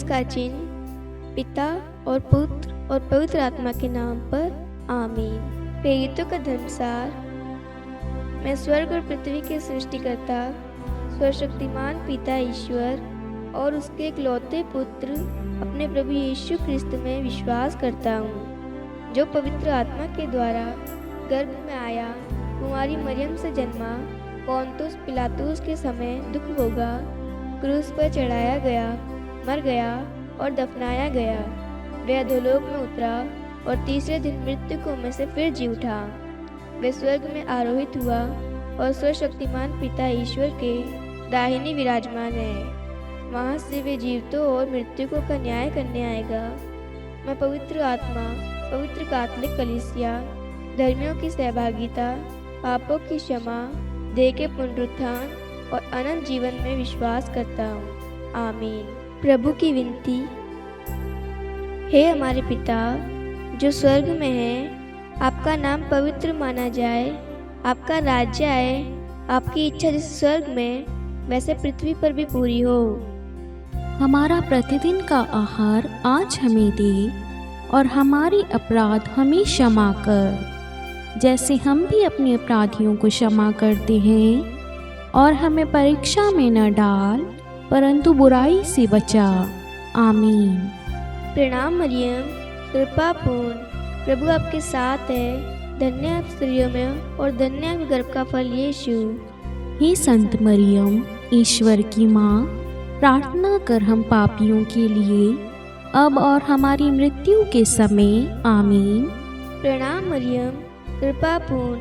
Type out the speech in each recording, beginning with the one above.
का चिन्ह पिता और पुत्र और पवित्र आत्मा के नाम पर आमीन। प्रेरितों का धर्मसार। मैं स्वर्ग और पृथ्वी के सृष्टिकर्ता सर्वशक्तिमान पिता ईश्वर और उसके इकलौते पुत्र अपने प्रभु यीशु ख्रिस्त में विश्वास करता हूँ, जो पवित्र आत्मा के द्वारा गर्भ में आया, कुमारी मरियम से जन्मा, पोंतुस पिलातुस के समय दुख भोगा, क्रूस पर चढ़ाया गया, मर गया और दफनाया गया। वह अधोलोक में उतरा और तीसरे दिन मृतकों में से फिर जी उठा। वह स्वर्ग में आरोहित हुआ और सर्वशक्तिमान पिता ईश्वर के दाहिने विराजमान है। वहाँ से वे जीवितों और मृतकों का न्याय करने आएगा। मैं पवित्र आत्मा, पवित्र कैथोलिक कलीसिया, धर्मियों की सहभागिता, पापों की क्षमा, देह के पुनरुत्थान और अनंत जीवन में विश्वास करता हूँ। आमीन। प्रभु की विनती। हे हमारे पिता जो स्वर्ग में है, आपका नाम पवित्र माना जाए, आपका राज्य आए, आपकी इच्छा जैसे स्वर्ग में वैसे पृथ्वी पर भी पूरी हो। हमारा प्रतिदिन का आहार आज हमें दे और हमारी अपराध हमें क्षमा कर, जैसे हम भी अपने अपराधियों को क्षमा करते हैं, और हमें परीक्षा में न डाल परंतु बुराई से बचा। आमीन। प्रणाम मरियम, कृपा पूर्ण, प्रभु आपके साथ है, धन्य आप स्त्रियों में और धन्य आपके गर्भ का फल यीशु। हे संत मरियम, ईश्वर की माँ, प्रार्थना कर हम पापियों के लिए अब और हमारी मृत्यु के समय। आमीन। प्रणाम मरियम, कृपा पूर्ण,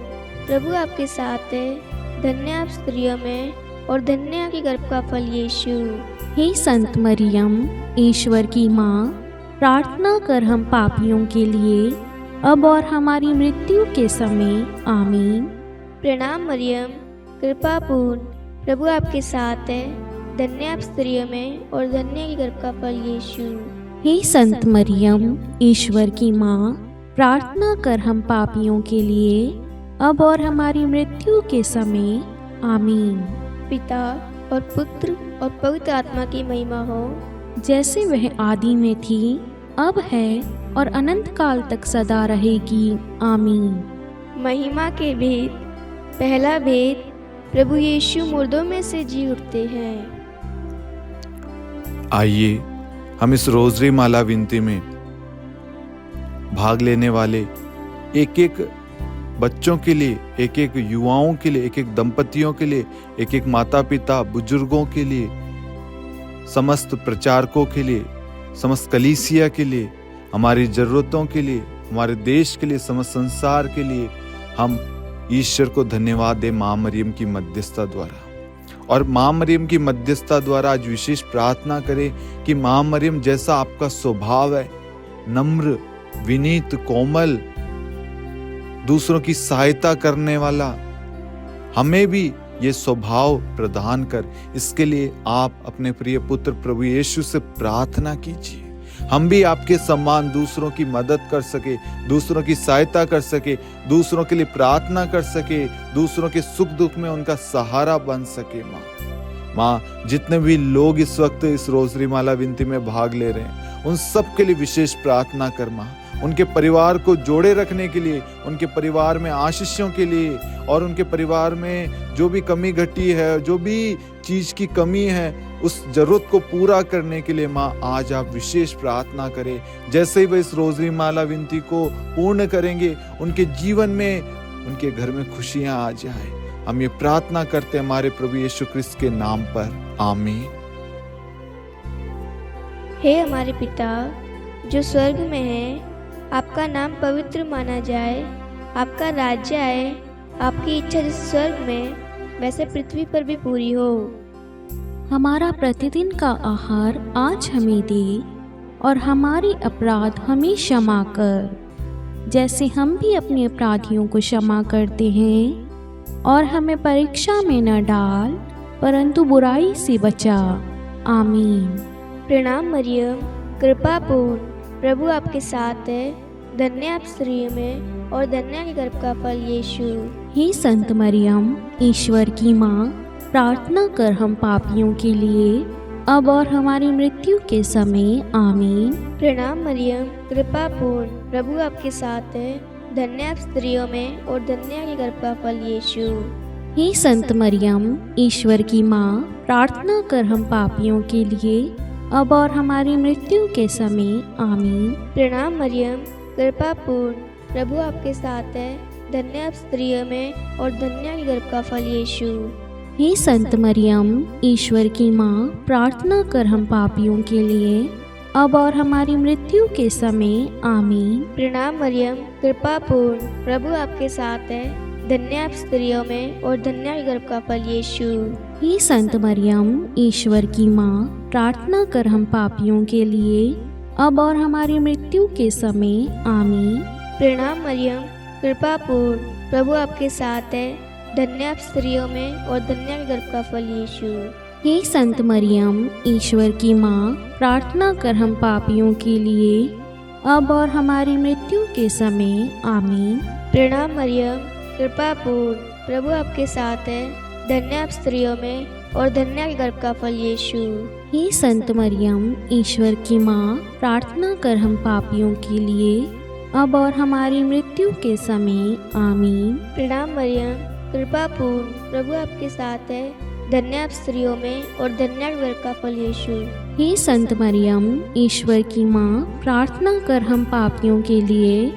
प्रभु आपके साथ है, धन्य आप स्त्रियों में और धन्य आपके गर्भ का फल यीशु। हे संत मरियम, ईश्वर की माँ, प्रार्थना कर हम पापियों के लिए अब और हमारी मृत्यु के समय। आमीन। प्रणाम मरियम, कृपा पूर्ण, प्रभु आपके साथ है, धन्य आप स्त्रियों में और धन्य आपके गर्भ का फल यीशु। हे संत मरियम, ईश्वर की माँ, प्रार्थना कर हम पापियों के लिए अब और हमारी मृत्यु के समय। आमीन। पिता और पुत्र और पवित्र आत्मा की महिमा हो, जैसे वह आदि में थी, अब है और अनंत काल तक सदा रहेगी। आमीन। महिमा के भेद। पहला भेद, प्रभु यीशु मुर्दों में से जी उठते हैं। आइए हम इस रोजरी माला विनती में भाग लेने वाले एक एक बच्चों के लिए, एक एक युवाओं के लिए, एक एक दंपतियों के लिए, एक एक माता पिता बुजुर्गों के लिए, समस्त प्रचारकों के लिए, समस्त कलीसिया के लिए, हमारी जरूरतों के लिए, हमारे देश के लिए, समस्त संसार के लिए हम ईश्वर को धन्यवाद दें माँ मरियम की मध्यस्थता द्वारा। और माँ मरियम की मध्यस्थता द्वारा आज विशेष प्रार्थना करें कि माँ मरियम जैसा आपका स्वभाव है, नम्र, विनीत, कोमल, दूसरों की सहायता करने वाला, हमें भी ये स्वभाव प्रदान कर। इसके लिए आप अपने प्रिय पुत्र प्रभु यीशु से प्रार्थना कीजिए, हम भी आपके सम्मान दूसरों की मदद कर सके, दूसरों की सहायता कर सके, दूसरों के लिए प्रार्थना कर सके, दूसरों के सुख दुख में उनका सहारा बन सके। माँ, जितने भी लोग इस वक्त इस रोजरी माला विनती में भाग ले रहे हैं, उन सब के लिए विशेष प्रार्थना कर माँ, उनके परिवार को जोड़े रखने के लिए, उनके परिवार में आशीषों के लिए, और उनके परिवार में जो भी कमी घटी है, जो भी चीज की कमी है, उस जरूरत को पूरा करने के लिए माँ आज आप विशेष प्रार्थना करें। जैसे ही वे इस रोजरी माला विनती को पूर्ण करेंगे, उनके जीवन में, उनके घर में खुशियां आ जाए। हम ये प्रार्थना करते हैं हमारे प्रभु यीशु क्रिस्त के नाम पर। आमीन। हे हमारे पिता जो स्वर्ग में है, आपका नाम पवित्र माना जाए, आपका राज्य आए, आपकी इच्छा जैसे स्वर्ग में वैसे पृथ्वी पर भी पूरी हो। हमारा प्रतिदिन का आहार आज हमें दे और हमारी अपराध हमें क्षमा कर, जैसे हम भी अपने अपराधियों को क्षमा करते हैं, और हमें परीक्षा में न डाल परंतु बुराई से बचा। आमीन। प्रणाम मरियम, कृपा पूर्ण, प्रभु आपके साथ है, धन्य आप स्त्रियों में और धन्य आपके गर्भ का फल यीशु। हे संत मरियम, ईश्वर की माँ, प्रार्थना कर हम पापियों के लिए अब और हमारी मृत्यु के समय आमीन। प्रणाम मरियम, कृपा पूर्ण, प्रभु आपके साथ है। धन्य आप स्त्रियों में और धन्य आपके गर्भ का फल यीशु। हे संत मरियम, ईश्वर की माँ, प्रार्थना कर हम पापियों के लिए अब और हमारी मृत्यु के समय आमीन। प्रणाम मरियम, कृपा पूर्ण, प्रभु आपके साथ है। धन्य आप स्त्रियों में और धन्य आपके गर्भ का फल यीशु। हे संत मरियम, ईश्वर की माँ, प्रार्थना कर हम पापियों के लिए अब और हमारी मृत्यु के समय आमीन। प्रणाम मरियम, कृपा पूर्ण, प्रभु आपके साथ है। धन्य आप स्त्रियों में और धन्य आपके गर्भ का फल यीशु। हे संत मरियम, ईश्वर की माँ, प्रार्थना कर हम पापियों के लिए अब और हमारी मृत्यु के समय आमीन। प्रणाम मरियम, कृपा पूर्ण, प्रभु आपके साथ है। धन्य आप स्त्रियों में और धन्य आपके गर्भ का फल यीशु। हे संत मरियम, ईश्वर की माँ, प्रार्थना कर हम पापियों के लिए अब और हमारी मृत्यु के समय आमीन। प्रणाम मरियम, कृपा पूर्ण, प्रभु आपके साथ है। धन्य आप स्त्रियों में और धन्य आपके गर्भ का फल यीशु। हे संत मरियम, ईश्वर की माँ, प्रार्थना कर हम पापियों के लिए अब और हमारी मृत्यु के समय आमीन। प्रणाम मरियम, कृपा पूर्ण, प्रभु आपके साथ है। धन्य आप स्त्रियों में और धन्य आपके गर्भ का फल यीशु। हे संत मरियम, ईश्वर की माँ, प्रार्थना कर हम पापियों के लिए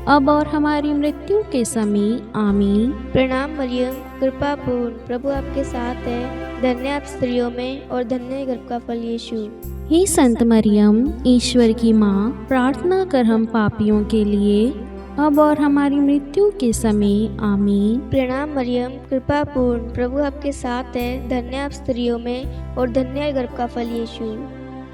अब और हमारी मृत्यु के समय आमीन। प्रणाम मरियम, कृपा पूर्ण, प्रभु आपके साथ है। धन्य आप स्त्रियों में और धन्य आपके गर्भ का फल यीशु। हे संत मरियम, ईश्वर की माँ, प्रार्थना कर हम पापियों के लिए अब और हमारी मृत्यु के समय आमीन। प्रणाम मरियम, कृपा पूर्ण, प्रभु आपके साथ है। धन्य आप स्त्रियों में और धन्य आपके गर्भ का फल यीशु।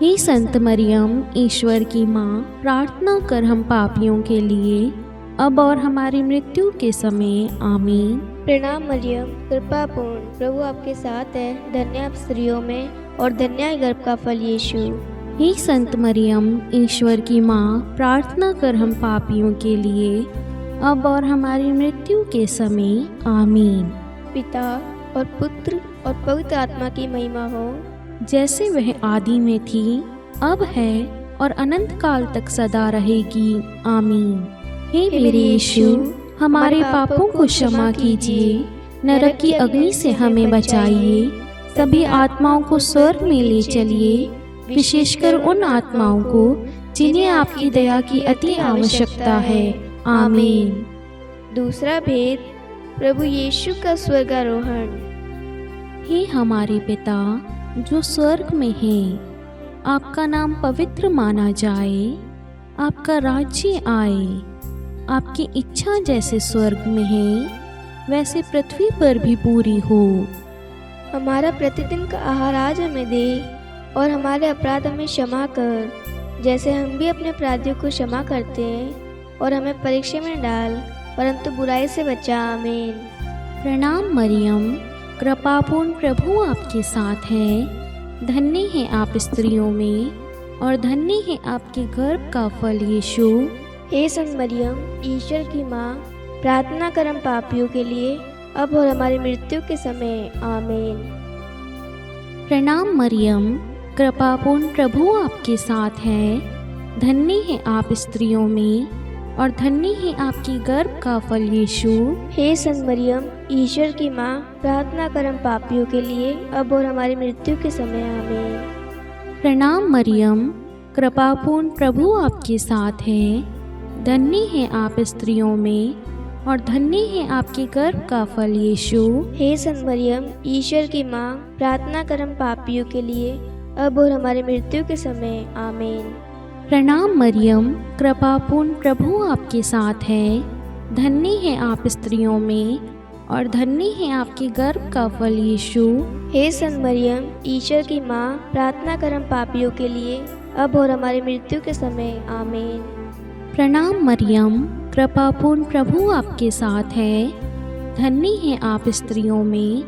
हे संत मरियम, ईश्वर की माँ, प्रार्थना कर हम पापियों के लिए अब और हमारी मृत्यु के समय आमीन। प्रणाम मरियम, कृपा पूर्ण, प्रभु आपके साथ है। धन्य आप स्त्रियों में और धन्य आपके गर्भ का फल यीशु। हे संत मरियम, ईश्वर की माँ, प्रार्थना कर हम पापियों के लिए अब और हमारी मृत्यु के समय आमीन। पिता और पुत्र और पवित्र आत्मा की महिमा हो, जैसे वह आदि में थी, अब है और अनंत काल तक सदा रहेगी। आमीन। हे मेरे यीशु, हमारे पापों को क्षमा कीजिए, नरक की अग्नि से हमें बचाइए, सभी आत्माओं को स्वर्ग में ले चलिए, विशेषकर उन आत्माओं को जिन्हें आपकी दया की अति आवश्यकता है। आमीन। दूसरा भेद, प्रभु यीशु का स्वर्गारोहण। हे हमारे पिता जो स्वर्ग में है, आपका नाम पवित्र माना जाए, आपका राज्य आए, आपकी इच्छा जैसे स्वर्ग में है वैसे पृथ्वी पर भी पूरी हो। हमारा प्रतिदिन का आहार आज हमें दे और हमारे अपराध हमें क्षमा कर, जैसे हम भी अपने अपराधियों को क्षमा करते हैं, और हमें परीक्षा में डाल परंतु बुराई से बचा। आमीन। प्रणाम मरियम, कृपापूर्ण, प्रभु आपके साथ है। धन्य है आप स्त्रियों में और धन्य है आपके गर्भ का फल यीशु। हे संत मरियम, ईश्वर की माँ, प्रार्थना कर हम पापियों के लिए अब और हमारी मृत्यु के समय। आमीन। प्रणाम मरियम, कृपापूर्ण, प्रभु आपके साथ है। धन्य है आप स्त्रियों में और धन्य है आपकी गर्भ का फल यीशु। हे संत मरियम, ईश्वर की माँ, प्रार्थना कर हम पापियों के लिए अब और हमारी मृत्यु के समय। आमीन। प्रणाम मरियम, कृपापूर्ण, प्रभु आपके साथ है। धन्य है आप स्त्रियों में और धन्य है आपके गर्भ का फल यीशु। हे संत मरियम, ईश्वर की माँ, प्रार्थना कर हम पापियों के लिए अब और हमारी मृत्यु के समय। आमीन। प्रणाम मरियम, कृपापूर्ण, प्रभु आपके साथ है। धन्य है आप स्त्रियों में और धन्य है आपके गर्भ का फल यीशु। हे संत मरियम, ईश्वर की माँ, प्रार्थना कर हम पापियों के लिए अब और हमारी मृत्यु के समय। आमीन। प्रणाम मरियम, कृपापूर्ण, प्रभु आपके साथ है। धन्य है आप स्त्रियों में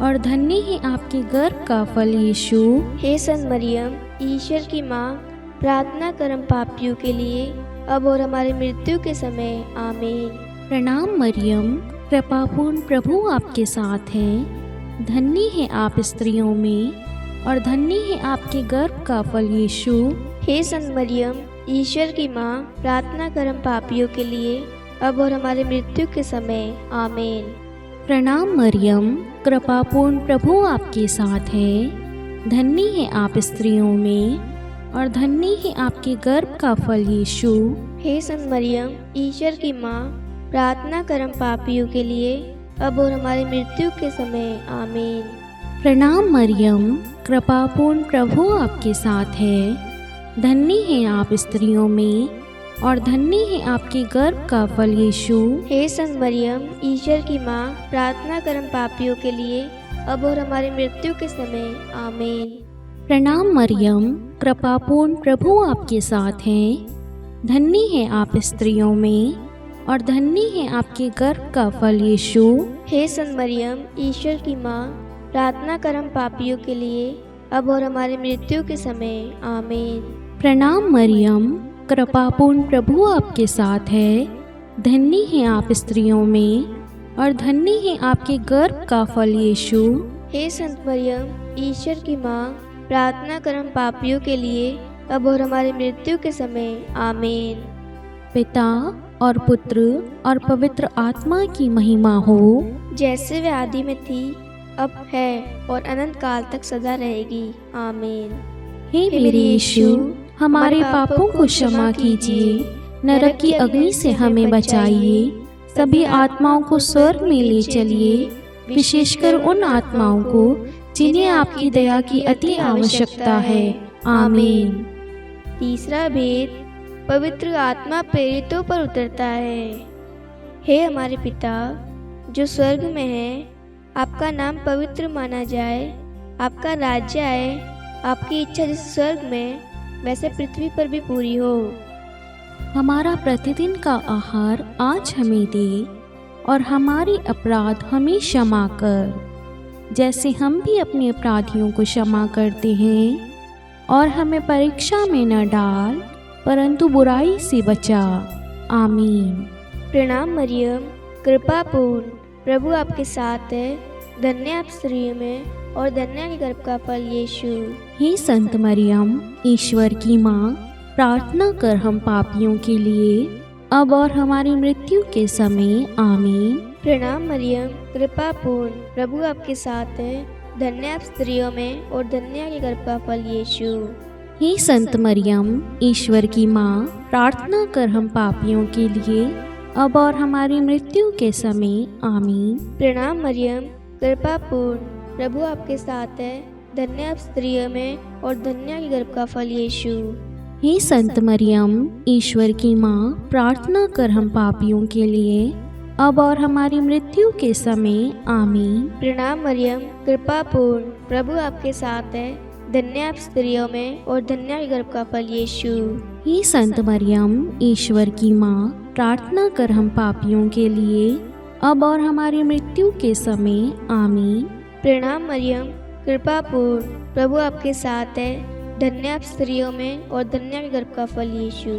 और धन्य है आपके गर्भ का फल यीशु। हे संत मरियम, ईश्वर की माँ, प्रार्थना कर हम पापियों के लिए अब और हमारी मृत्यु के समय। आमीन। प्रणाम मरियम, कृपापूर्ण, प्रभु आपके साथ है। धन्य है आप स्त्रियों में और धन्य है आपके गर्भ का फल यीशु। हे संत मरियम, ईश्वर की माँ, प्रार्थना कर हम पापियों के लिए, अब और हमारे मृत्यु के समय। आमीन। प्रणाम मरियम, कृपापूर्ण प्रभु आपके साथ है। धन्य है आप स्त्रियों में और धन्य है आपके गर्भ का फल यीशु। हे संत मरियम, ईश्वर की माँ, प्रार्थना कर हम पापियों के लिए, अब और हमारी मृत्यु के समय। आमीन। प्रणाम मरियम, कृपापूर्ण प्रभु आपके साथ है। धन्य है आप स्त्रियों में और धन्य है आपके गर्भ का फल यीशु। हे संत मरियम, ईश्वर की माँ, प्रार्थना कर हम पापियों के लिए, अब और हमारी मृत्यु के समय। आमीन। प्रणाम मरियम, कृपापूर्ण प्रभु आपके साथ है। धन्य है आप स्त्रियों में और धन्य है आपके गर्भ का फल यीशु। हे संत मरियम, ईश्वर की माँ, प्रार्थना कर हम पापियों के लिए, अब और हमारी मृत्यु के समय। आमीन। प्रणाम मरियम, कृपापूर्ण प्रभु आपके साथ है। धन्य है आप स्त्रियों में और धन्य है आपके गर्भ का फल यीशु। हे संत मरियम, ईश्वर की माँ, प्रार्थना कर हम पापियों के लिए, अब और हमारी मृत्यु के समय। आमीन। पिता और पुत्र और पवित्र आत्मा की महिमा हो, जैसे वे आदि में थी, अब है और अनंत काल तक सदा रहेगी। आमीन। हे मेरे यीशु, हमारे पापों को क्षमा कीजिए, नरक की अग्नि से हमें बचाइए, सभी आत्माओं को स्वर्ग में ले चलिए, विशेषकर उन आत्माओं को जिन्हें आपकी दया की अति आवश्यकता है। आमीन। तीसरा भेद, पवित्र आत्मा प्रेरितों पर उतरता है। हे हमारे पिता जो स्वर्ग में है, आपका नाम पवित्र माना जाए, आपका राज्य आए, आपकी इच्छा जैसे स्वर्ग में वैसे पृथ्वी पर भी पूरी हो। हमारा प्रतिदिन का आहार आज हमें दे और हमारे अपराध हमें क्षमा कर, जैसे हम भी अपने अपराधियों को क्षमा करते हैं, और हमें परीक्षा में न डाल परंतु बुराई से बचा। आमीन। प्रणाम मरियम, कृपापूर्ण प्रभु आपके साथ है। धन्य आप स्त्रियों में और धन्य के गर्भ का फल यीशु। हे संत मरियम, ईश्वर की माँ, प्रार्थना कर हम पापियों के लिए, अब और हमारी मृत्यु के समय। आमीन। प्रणाम मरियम, कृपापूर्ण प्रभु आपके साथ है। धन्य आप स्त्रियों में और धन्य के गर्भ का फल यीशु। हे संत मरियम, ईश्वर की माँ, प्रार्थना कर हम पापियों के लिए, अब और हमारी मृत्यु के समय। आमीन। प्रणाम मरियम, कृपापूर्ण प्रभु आपके साथ है। धन्य आप स्त्रियों में और धन्य के गर्भ का फल यीशु। हे संत मरियम, ईश्वर की माँ, प्रार्थना कर हम पापियों के लिए, अब और हमारी मृत्यु के समय। आमीन। प्रणाम मरियम, कृपापूर्ण प्रभु आपके साथ है। धन्य आप स्त्रियों में और धन्य के गर्भ का फल यीशु। हे संत मरियम, ईश्वर की माँ, प्रार्थना कर हम पापियों के लिए, अब और हमारी मृत्यु के समय। आमीन। प्रणाम मरियम, कृपापूर्ण प्रभु आपके साथ है। धन्य आप स्त्रियों में और धन्य के गर्भ का फल यीशु।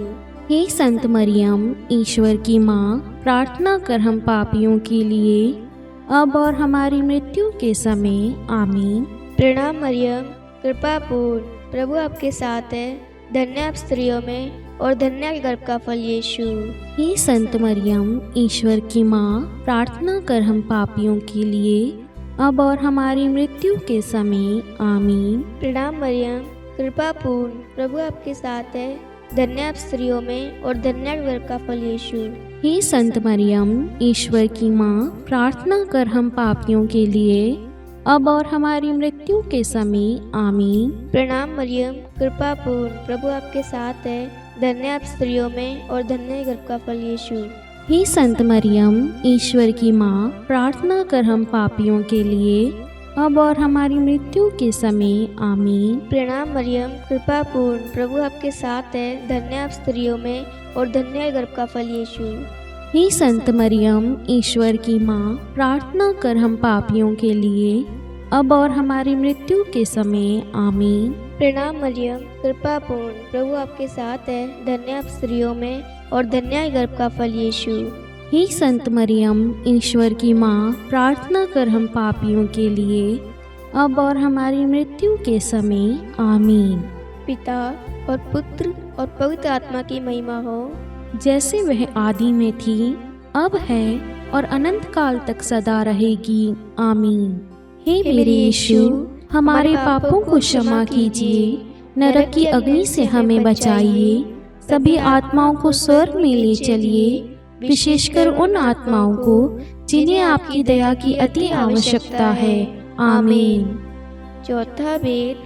हे संत मरियम, ईश्वर की माँ, प्रार्थना कर हम पापियों के लिए, अब और हमारी मृत्यु के समय। आमीन। प्रणाम मरियम, कृपापूर्ण प्रभु आपके साथ है। धन्य आप स्त्रियों में और धन्य के गर्भ का फल यीशु। हे संत मरियम, ईश्वर की माँ, प्रार्थना कर हम पापियों के लिए, अब और हमारी मृत्यु के समय। आमीन। प्रणाम मरियम, कृपापूर्ण प्रभु आपके साथ है। धन्य आप स्त्रियों में और धन्य के गर्भ का फल यीशु। हे संत मरियम, ईश्वर की माँ, प्रार्थना कर हम पापियों के लिए, अब और हमारी मृत्यु के समय। आमीन। प्रणाम मरियम, कृपापूर्ण प्रभु आपके साथ है। धन्य आप स्त्रियों में और धन्य गर्भ का फल यीशु। हे संत मरियम, ईश्वर की माँ, प्रार्थना कर हम पापियों के लिए, अब और हमारी मृत्यु के समय। आमीन। प्रणाम मरियम, कृपापूर्ण प्रभु आपके साथ है। धन्य आप स्त्रियों में और धन्य गर्भ का फल यीशु। हे संत मरियम, ईश्वर की माँ, प्रार्थना कर हम पापियों के लिए, अब और हमारी मृत्यु के समय। आमीन। प्रणाम मरियम, कृपापूर्ण प्रभु आपके साथ है। धन्य आप स्त्रियों में और धन्य गर्भ का फल यीशु। हे संत मरियम, ईश्वर की माँ, प्रार्थना कर हम पापियों के लिए, अब और हमारी मृत्यु के समय, आमीन। पिता और पुत्र और पवित्र आत्मा की महिमा हो, जैसे वह आदि में थी, अब है और अनंत काल तक सदा रहेगी, आमीन। हे मेरे यीशु, हमारे पापों को क्षमा कीजिए, नरक की अग्नि से हमें बचाइए, सभी आत्माओं को स्वर्ग में ले चलिए, विशेषकर उन आत्माओं को जिन्हें आपकी दया की अति आवश्यकता है, आमीन। चौथा भेद,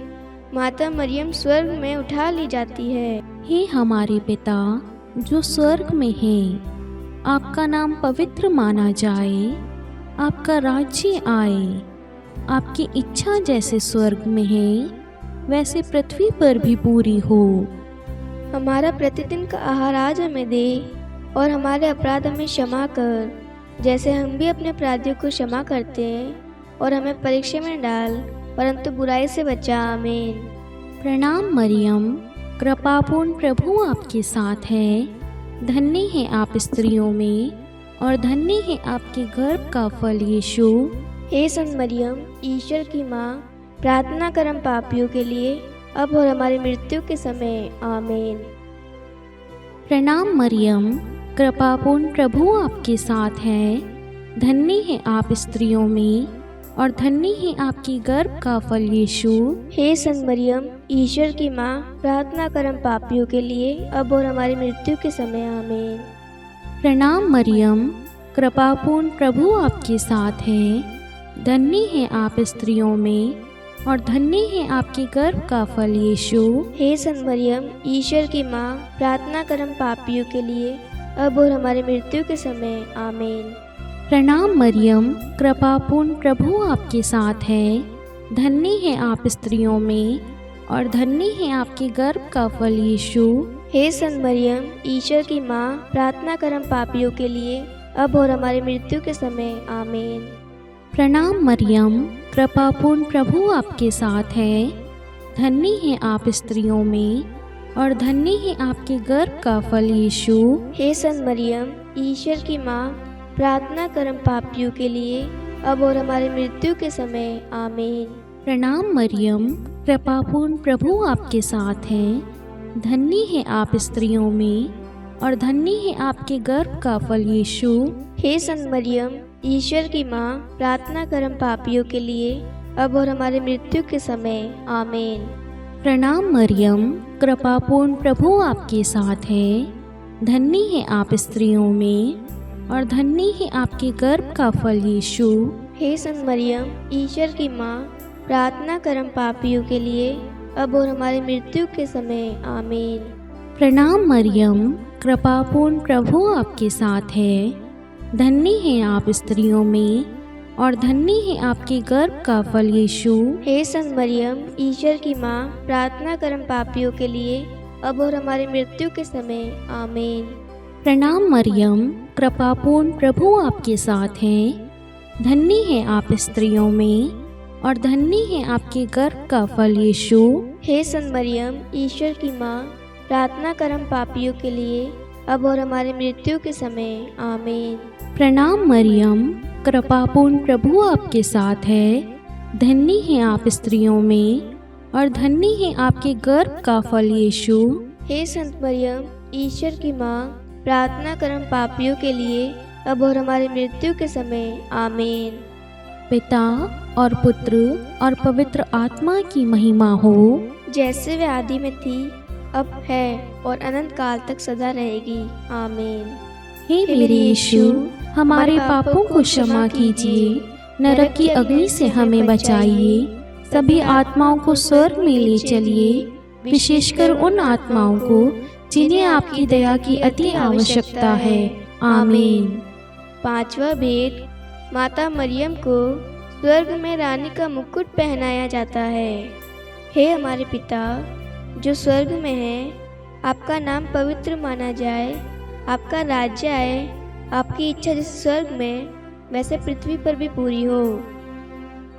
माता मरियम स्वर्ग में उठा ली जाती है। हे हमारे पिता जो स्वर्ग में है, आपका नाम पवित्र माना जाए, आपका राज्य आए, आपकी इच्छा जैसे स्वर्ग में है वैसे पृथ्वी पर भी पूरी हो। हमारा प्रतिदिन का आहार आज हमें दे, और हमारे अपराध हमें क्षमा कर, जैसे हम भी अपने अपराधियों को क्षमा करते हैं, और हमें परीक्षा में डाल, परंतु बुराई से बचा, आमीन। प्रणाम मरियम, कृपापूर्ण प्रभु आपके साथ है, धन्य है आप स्त्रियों में, और धन्य है आपके गर्भ का फल यीशु। हे संत मरियम, ईश्वर की माँ, प्रार्थना कर हम पापियों के लिए, अब और हमारी मृत्यु के समय, आमीन। प्रणाम मरियम, कृपापूर्ण प्रभु आपके साथ है, धन्य है आप स्त्रियों में, और धन्य है आपकी गर्भ का फल यीशु। हे संत मरियम, ईश्वर की माँ, प्रार्थना कर हम पापियों के लिए, अब और हमारी मृत्यु के समय, आमीन। प्रणाम मरियम, कृपापूर्ण प्रभु आपके साथ है, धन्य है आप स्त्रियों में, और धन्य है आपके गर्भ का फल यीशु। हे संत मरियम, ईश्वर की माँ, प्रार्थना कर हम पापियों के लिए, अब और हमारी मृत्यु के समय, आमीन। प्रणाम मरियम, कृपापूर्ण प्रभु आपके साथ है, धन्य है आप स्त्रियों में, और धन्य है आपके गर्भ का फल यीशु। हे संत मरियम, ईश्वर की माँ, प्रार्थना कर हम पापियों के लिए, अब और हमारी मृत्यु के समय, आमीन। प्रणाम मरियम, कृपापूर्ण प्रभु आपके साथ है, धन्य है आप स्त्रियों में, और धन्य है आपके गर्भ का फल यीशु। हे संत मरियम, ईश्वर की माँ, प्रार्थना कर हम पापियों के लिए, अब और हमारी मृत्यु के समय, आमीन। प्रणाम मरियम, कृपापूर्ण प्रभु आपके साथ है, धन्य है आप स्त्रियों में, और धन्य है आपके गर्भ का फल यीशु। हे संत मरियम, ईश्वर की माँ, प्रार्थना कर हम पापियों के लिए, अब और हमारी मृत्यु के समय, आमीन। प्रणाम मरियम, कृपापूर्ण प्रभु आपके साथ है, धन्य है आप स्त्रियों में, और धन्य है आपके गर्भ का फल यीशु। हे संत मरियम, ईश्वर की माँ, प्रार्थना कर हम पापियों के लिए, अब और हमारी मृत्यु के समय, आमीन। प्रणाम मरियम, कृपापूर्ण प्रभु आपके साथ है, धन्य है आप स्त्रियों में, और धन्य है आपके गर्भ का फल यीशु। हे संत मरियम, ईश्वर की माँ, प्रार्थना कर हम पापियों के लिए, अब और हमारी मृत्यु के समय, आमीन। प्रणाम मरियम, कृपापूर्ण प्रभु आपके साथ है, धन्य है आप स्त्रियों में, और धन्य है आपके गर्भ का फल यीशु। हे संत मरियम, ईश्वर की माँ, प्रार्थना कर हम पापियों के लिए, अब और हमारी मृत्यु के समय, आमीन। प्रणाम मरियम, कृपापूर्ण प्रभु आपके साथ है, धन्य है आप स्त्रियों में, और धन्य है आपके गर्भ का फल यीशु। हे संत मरियम, ईश्वर की माँ, प्रार्थना कर हम पापियों के लिए, अब और हमारी मृत्यु के समय, आमीन। पिता और पुत्र और पवित्र आत्मा की महिमा हो, जैसे वे आदि में थी, अब है और अनंत काल तक सदा रहेगी, आमीन। हे मेरे यीशु, हमारे पापों को क्षमा कीजिए, नरक की अग्नि से हमें बचाइए, सभी आत्माओं को स्वर्ग में ले चलिए, विशेषकर उन आत्माओं को जिन्हें आपकी दया की अति आवश्यकता है, आमीन। पांचवा भेद, माता मरियम को स्वर्ग में रानी का मुकुट पहनाया जाता है। हे हमारे पिता जो स्वर्ग में है, आपका नाम पवित्र माना जाए, आपका राज्य आए, आपकी इच्छा जैसे स्वर्ग में वैसे पृथ्वी पर भी पूरी हो।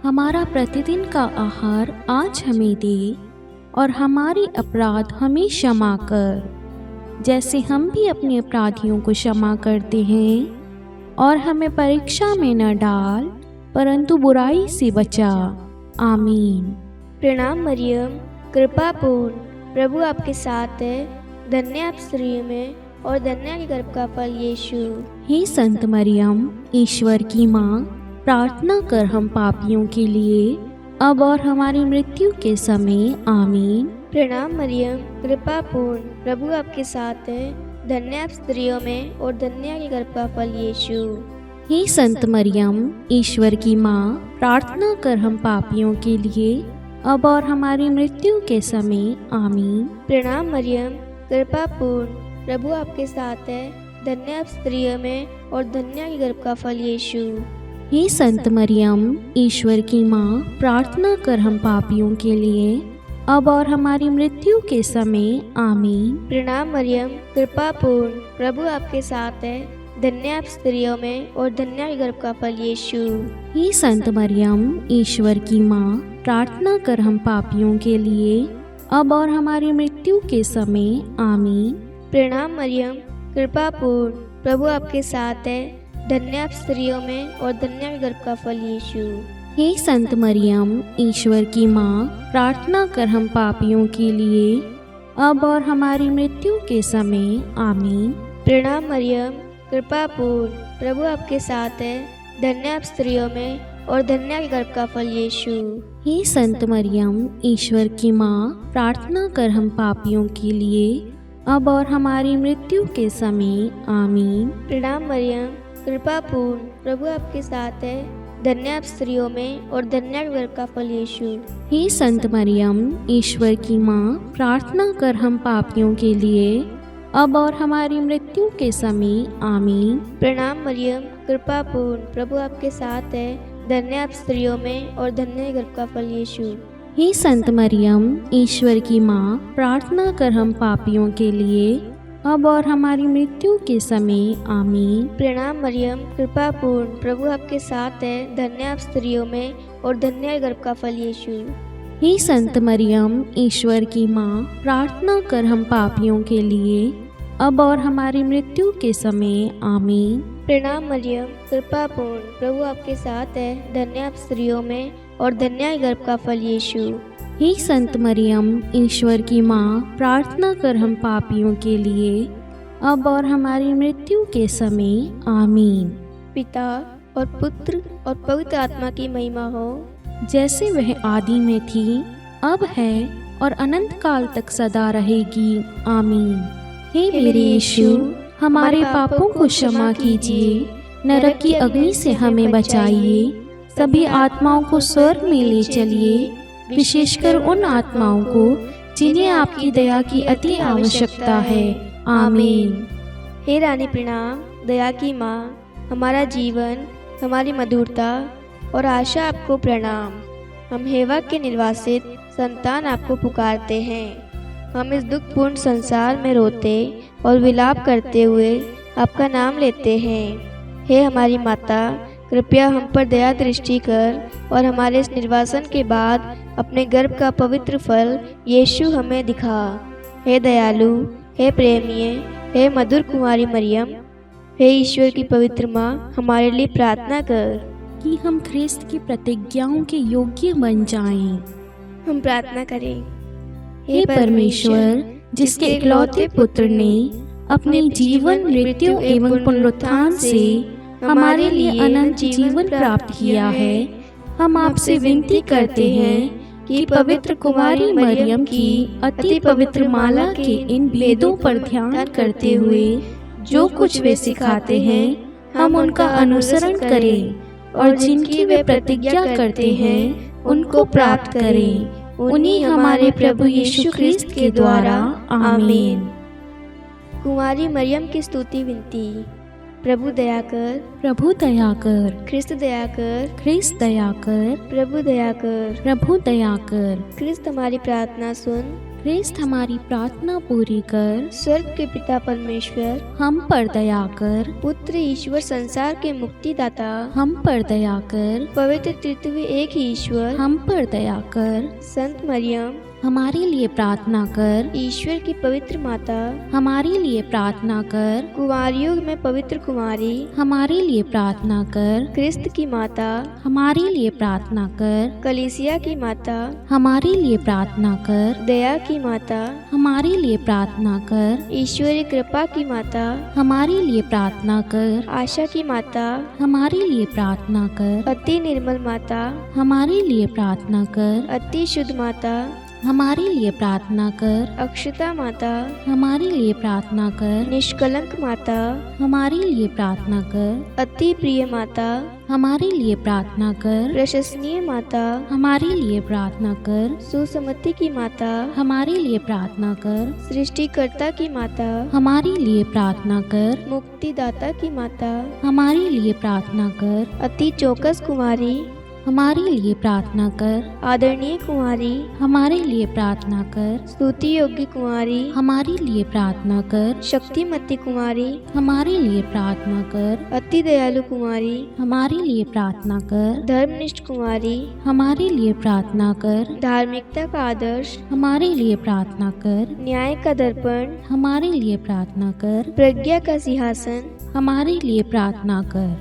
हमारा प्रतिदिन का आहार आज हमें दे, और हमारे अपराध हमें क्षमा कर, जैसे हम भी अपने अपराधियों को क्षमा करते हैं, और हमें परीक्षा में न डाल, परंतु बुराई से बचा, आमीन। प्रणाम मरियम, कृपा पूर्ण, प्रभु आपके साथ है। धन्य आप स्त्रियों में और धन्य आपके गर्भ का फल यीशु। हे संत मरियम, ईश्वर की माँ, प्रार्थना कर हम पापियों के लिए, अब और हमारी मृत्यु के समय। आमीन। प्रणाम मरियम, कृपा पूर्ण, प्रभु आपके साथ है। धन्य आप स्त्रियों में और धन्य आपके गर्भ का फल यीशु। हे संत मरियम, ईश्वर की माँ, प्रार्थना कर हम पापियों के लिए, अब और हमारी मृत्यु के समय। आमीन। प्रणाम मरियम, कृपा पूर्ण, प्रभु आपके साथ है। धन्य आप स्त्रियों में और धन्य आपके गर्भ का फल यीशु। हे संत मरियम, ईश्वर की माँ, प्रार्थना कर हम पापियों के लिए, अब और हमारी मृत्यु के समय। आमीन। प्रणाम मरियम, कृपा पूर्ण, प्रभु आपके साथ है। धन्य आप स्त्रियों में और धन्य आपके गर्भ का फल यीशु। हे संत मरियम, ईश्वर की माँ, प्रार्थना कर हम पापियों के लिए, अब और हमारी मृत्यु के समय। आमीन। प्रणाम मरियम, कृपा पूर्ण, प्रभु आपके साथ है। धन्य आप स्त्रियों में और धन्य आपके गर्भ का फल यीशु। हे संत मरियम, ईश्वर की माँ, प्रार्थना कर हम पापियों के लिए, अब और हमारी मृत्यु के समय। आमीन। प्रणाम मरियम, कृपा पूर्ण, प्रभु आपके साथ है। धन्य आप स्त्रियों में और धन्य आपके गर्भ का फल यीशु। हे संत मरियम, ईश्वर की माँ, प्रार्थना कर हम पापियों के लिए, अब और हमारी मृत्यु के समय। आमीन। प्रणाम मरियम, कृपा पूर्ण, प्रभु आपके साथ है। धन्य आप स्त्रियों में और धन्य आपके गर्भ का फल यीशु। हे संत मरियम, ईश्वर की माँ, प्रार्थना कर हम पापियों के लिए, अब और हमारी मृत्यु के समय। आमीन। प्रणाम मरियम, कृपा पूर्ण, प्रभु आपके साथ है। धन्य आप स्त्रियों में और धन्य आपके गर्भ का फल यीशु। हे संत मरियम, ईश्वर की माँ, प्रार्थना कर हम पापियों के लिए, अब और हमारी मृत्यु के समय। आमीन। प्रणाम मरियम, कृपा पूर्ण, प्रभु आपके साथ है। धन्य आप स्त्रियों में और धन्य आपके गर्भ का फल यीशु। हे संत मरियम, ईश्वर की माँ, प्रार्थना कर हम पापियों के लिए, अब और हमारी मृत्यु के समय। आमीन। प्रणाम मरियम, कृपा पूर्ण, प्रभु आपके साथ है। धन्य आप स्त्रियों में और धन्य आपके गर्भ का फल यीशु। हे संत मरियम, ईश्वर की माँ, प्रार्थना कर हम पापियों के लिए, अब और हमारी मृत्यु के समय। आमीन। पिता और पुत्र और पवित्र आत्मा की महिमा हो, जैसे वह आदि में थी, अब है और अनंत काल तक सदा रहेगी। आमीन। हे मेरे यीशु, हमारे पापों को क्षमा कीजिए, नरक की अग्नि से हमें बचाइए, सभी आत्माओं को स्वर्ग में ले चलिए, विशेषकर उन आत्माओं को जिन्हें आपकी दया की अति आवश्यकता है। आमीन। हे रानी प्रणाम, दया की माँ, हमारा जीवन, हमारी मधुरता और आशा आपको प्रणाम। हम हेवा के निर्वासित संतान आपको पुकारते हैं। हम इस दुखपूर्ण संसार में रोते और विलाप करते हुए आपका नाम लेते हैं। हे हमारी माता, कृपया हम पर दया दृष्टि कर और हमारे इस निर्वासन के बाद अपने गर्भ का पवित्र फल यीशु हमें दिखा। हे दयालु, हे प्रेमीय, हे मधुर कुमारी मरियम, हे ईश्वर की पवित्र माँ, हमारे लिए प्रार्थना कर कि हम ख्रिस्त की प्रतिज्ञाओं के योग्य बन जाएं। हम प्रार्थना करें। हे परमेश्वर, जिसके इकलौते पुत्र ने अपने जीवन, मृत्यु एवं पुनरुत्थान से हमारे लिए अनंत जीवन प्राप्त किया है, हम आपसे विनती करते हैं कि पवित्र कुमारी मरियम की अति पवित्र माला के इन वेदों पर ध्यान करते हुए जो कुछ वे सिखाते हैं, हम उनका अनुसरण करें और जिनकी वे प्रतिज्ञा करते हैं उनको प्राप्त करें। उन्हीं हमारे प्रभु यीशु ख्रिस्त के द्वारा। आमीन। कुमारी मरियम की स्तुति विनती। प्रभु दया कर, प्रभु दया कर, ख्रिस्त दया कर, ख्रिस्त दया कर, प्रभु दया कर, प्रभु दया कर। ख्रिस्त हमारी प्रार्थना सुन, ख्रिस्त हमारी प्रार्थना पूरी कर। स्वर्ग के पिता परमेश्वर, हम पर दया कर। पुत्र ईश्वर संसार के मुक्तिदाता, हम पर दया कर। पवित्र तृतीय एक ही ईश्वर, हम पर दया कर। संत मरियम, हमारे लिए प्रार्थना कर। ईश्वर की पवित्र माता, हमारे लिए प्रार्थना कर। कुंवारियों में पवित्र कुमारी, हमारे लिए प्रार्थना कर। क्रिस्त की माता, हमारे लिए प्रार्थना कर। कलीसिया की माता, हमारे लिए प्रार्थना कर। दया की माता, हमारे लिए प्रार्थना कर। ईश्वरी कृपा की माता, हमारे लिए प्रार्थना कर। आशा की माता, हमारे लिए प्रार्थना कर। अति निर्मल माता, हमारे लिए प्रार्थना कर। अति शुद्ध माता, हमारे लिए प्रार्थना कर। अक्षता माता, हमारे लिए प्रार्थना कर। निष्कलंक माता, हमारे लिए प्रार्थना कर। अति प्रिय माता, हमारे लिए प्रार्थना कर। प्रशंसनीय माता, हमारे लिए प्रार्थना कर। सुसमति की माता, हमारे लिए प्रार्थना कर। सृष्टिकर्ता की माता, हमारे लिए प्रार्थना कर। मुक्तिदाता की माता, हमारे लिए प्रार्थना कर। अति चौकस कुमारी, हमारे लिए प्रार्थना कर। आदरणीय कुमारी, हमारे लिए प्रार्थना कर। स्तुति योग्य कुमारी, हमारे लिए प्रार्थना कर। शक्तिमती कुमारी, हमारे लिए प्रार्थना कर। अति दयालु कुमारी, हमारे लिए प्रार्थना कर। धर्मनिष्ठ कुमारी, हमारे लिए प्रार्थना कर। धार्मिकता का आदर्श, हमारे लिए प्रार्थना कर। न्याय का दर्पण, हमारे लिए प्रार्थना कर। प्रज्ञा का सिंहासन, हमारे लिए प्रार्थना कर।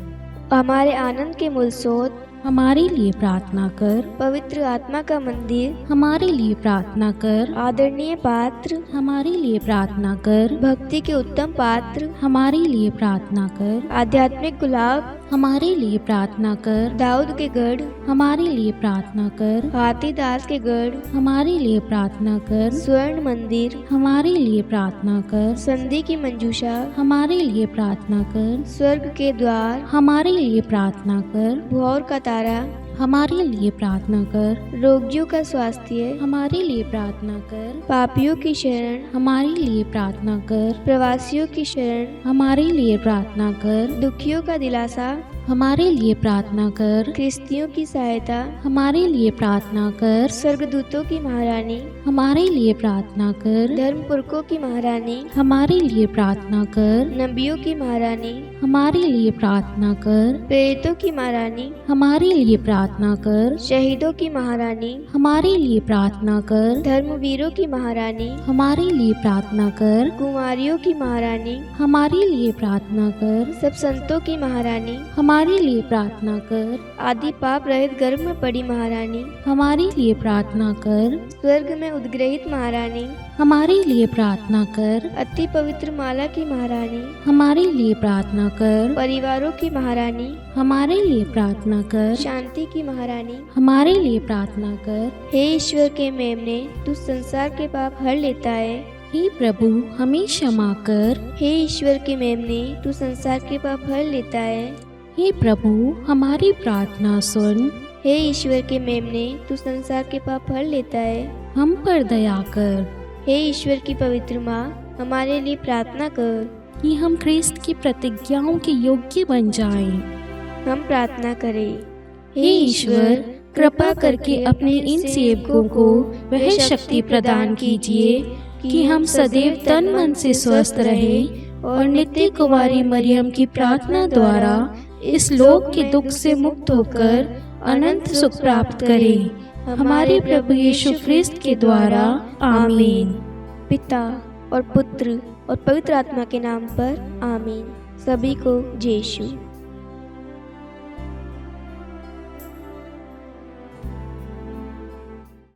हमारे आनंद के मूल स्रोत, हमारे लिए प्रार्थना कर। पवित्र आत्मा का मंदिर, हमारे लिए प्रार्थना कर। आदरणीय पात्र, हमारे लिए प्रार्थना कर। भक्ति के उत्तम पात्र, हमारे लिए प्रार्थना कर। आध्यात्मिक गुलाब, हमारे लिए प्रार्थना कर। दाऊद के गढ़, हमारे लिए प्रार्थना कर। हाथीदास के गढ़, हमारे लिए प्रार्थना कर। स्वर्ण मंदिर, हमारे लिए प्रार्थना कर। संधि की मंजूषा, हमारे लिए प्रार्थना कर। स्वर्ग के द्वार, हमारे लिए प्रार्थना कर। भोर का तारा, हमारे लिए प्रार्थना कर। रोगियों का स्वास्थ्य, हमारे लिए प्रार्थना कर। पापियों की शरण, हमारे लिए प्रार्थना कर। प्रवासियों की शरण, हमारे लिए प्रार्थना कर। दुखियों का दिलासा, हमारे लिए प्रार्थना कर। ख्रिस्तियों की सहायता, हमारे लिए प्रार्थना कर। स्वर्गदूतों की महारानी, हमारे लिए प्रार्थना कर। धर्मपुरखों की महारानी, हमारे लिए प्रार्थना कर। नबियों की महारानी, हमारे लिए प्रार्थना कर। प्रेरितों की महारानी, हमारे लिए प्रार्थना कर। शहीदों की महारानी, हमारे लिए प्रार्थना कर। धर्मवीरों की महारानी, हमारे लिए प्रार्थना कर। कुमारियों की महारानी, हमारे लिए प्रार्थना कर। सब संतों की महारानी, हमारे लिए प्रार्थना कर। आदि पाप रहित गर्भ में पड़ी महारानी, हमारे लिए प्रार्थना कर। स्वर्ग में उद्ग्रहित महारानी, हमारे लिए प्रार्थना कर। अति पवित्र माला की महारानी, हमारे लिए प्रार्थना कर। परिवारों की महारानी, हमारे लिए प्रार्थना कर। शांति की महारानी, हमारे लिए प्रार्थना कर। हे ईश्वर के मेमने, तू संसार के पाप हर लेता है। हे प्रभु हमें क्षमा कर। हे ईश्वर के मेमने, तू संसार के पाप हर लेता है। हे प्रभु हमारी प्रार्थना सुन। हे ईश्वर के मेमने, तू संसार के पाप हर लेता है। हम पर दया कर। हे ईश्वर की पवित्र माँ, हमारे लिए प्रार्थना कर कि हम ख्रिस्त की प्रतिज्ञाओं के योग्य बन जाएं। हम प्रार्थना करें। हे ईश्वर कृपा करके अपने इन सेवकों को वह शक्ति प्रदान कीजिए कि हम सदैव तन मन से स्वस्थ रहें और नित्य कुमारी मरियम की प्रार्थना द्वारा इस लोक के दुख से मुक्त होकर अनंत सुख प्राप्त करें। हमारे प्रभु यीशु ख्रिस्त के द्वारा आमीन। पिता और पुत्र और पवित्र आत्मा के नाम पर आमीन। सभी को जय यीशु।